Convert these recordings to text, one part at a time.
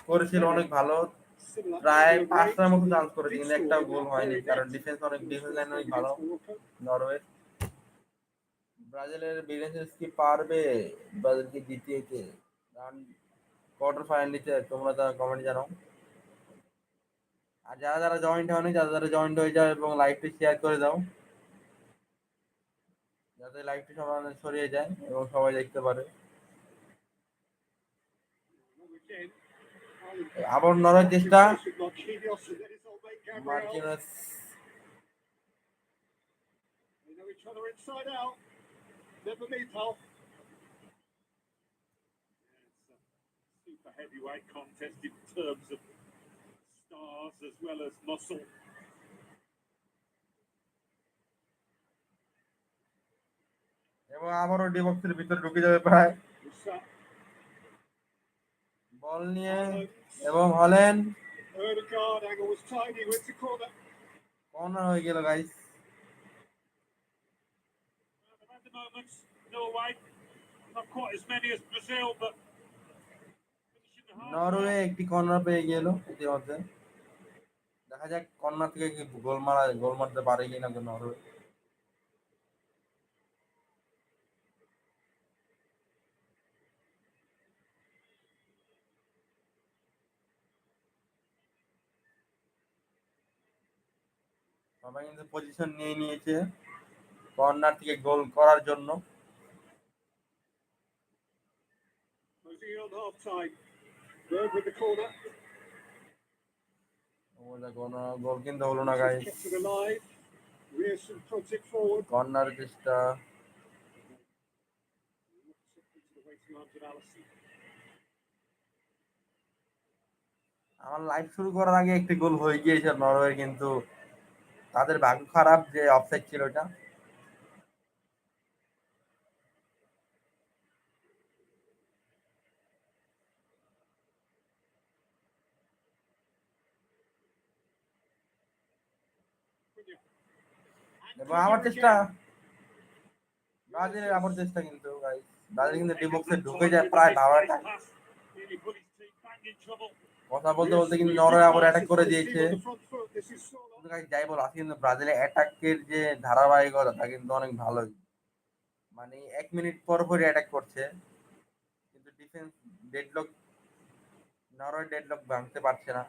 করেছিল অনেক ভালো, প্রায় 5টার মতো চান্স করেছে কিন্তু একটাও গোল হয়নি, কারণ ডিফেন্স লাইন অনেক ভালো নরওয়ে। ব্রাজিলের বিগেন্স কি পারবে ব্রাজিলকে জিতিয়েছে রান কোয়ার্টার ফাইনাল নিতে? তোমরা তার কমেন্ট জানাও। আর যারা যারা জয়েন্ট হয়নি, যারা যারা জয়েন্ট হয়ে যাও এবং লাইভটি শেয়ার করে দাও, যাতে লাইভটি সবাই ছড়িয়ে যায় এবং সবাই দেখতে পারে। আবার নরওয়ের চেষ্টা, Martinez super heavyweight contest in terms of stars as well as muscle. এবং আবারও ডি বক্সের ভিতরে ঢুকে যাবে প্রায় বল নিয়ে, এবং হল্যান্ড কর্নার হয়ে গেল গাইস। নরওয়ে একটি কর্নার পেয়ে গেল ইতিমধ্যে, দেখা যাক কর্নার থেকে কি গোল মারতে পারে কিনা নরওয়ে। সবাই কিন্তু পজিশন নিয়ে নিয়েছে কর্নার থেকে গোল করার জন্য। গোল কিন্তু হলো না গাইস, কর্নার চেষ্টা। আমার লাইভ শুরু করার আগে একটি গোল হয়ে গিয়েছে নরওয়ে, কিন্তু তাদের ভাগ্য খারাপ যে অফসাইড ছিল এটা। আবার চেষ্টা, ব্রাজিলের আবার চেষ্টা, কিন্তু ব্রাজিল কিন্তু ডি বক্সে ঢুকে যায় প্রায় ভাবাটা। কথা বলতে বলতে কিন্তু নরওয়ে আবার অ্যাটাক করে দিয়েছে। যাই বল, আজকে কিন্তু ব্রাজিলের অ্যাটাকের যে ধারাবাহিকতা তা কিন্তু অনেক ভালোই, মানে 1 মিনিট পর পরই অ্যাটাক করছে, কিন্তু ডিফেন্স ডেডলক, নরওয়ে ডেডলক ভাঙতে পারছে না।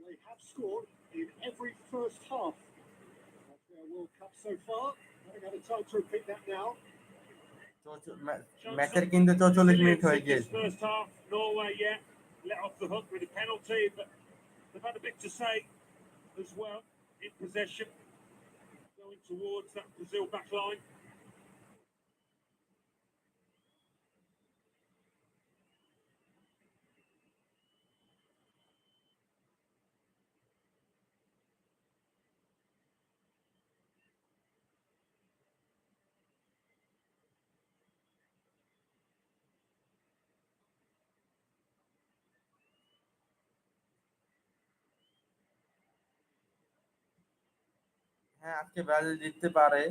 They have scored in every first half of their World Cup so far. Haven't had a time to repeat that now. ম্যাচের কিন্তু 44 মিনিট হয়ে গিয়েছে। First half, Norway let off the hook with a penalty, but they've had a bit to say as well in possession, going towards that Brazil back line. হ্যাঁ, আজকে Brazil জিততে পারে,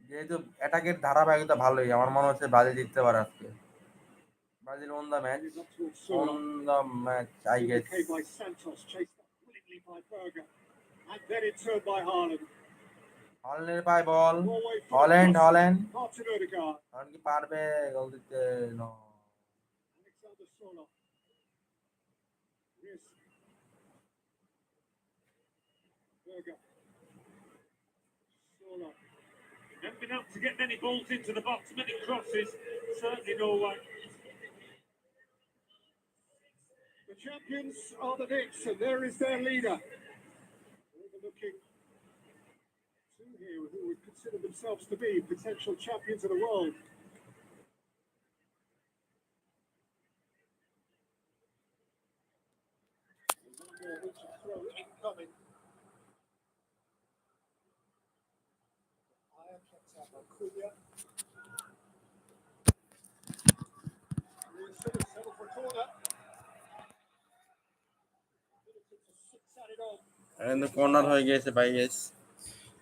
যেহেতু অ্যাটাকের ধারাবাহিকতা ভালোই। আমার মনে হচ্ছে ব্রাজিল জিততে পারে আজকে। Brazil won the match, I guess. হল্যান্ডের পায় বল, হল্যান্ড কি পারবে গোল দিতে? Haven't been able to get many balls into the box, many crosses, certainly Norway. The champions are the Knicks, and there is their leader. Overlooking two here who would consider themselves to be potential champions of the world. Throw incoming. Corner হয়ে গিয়েছে ভাই, guess.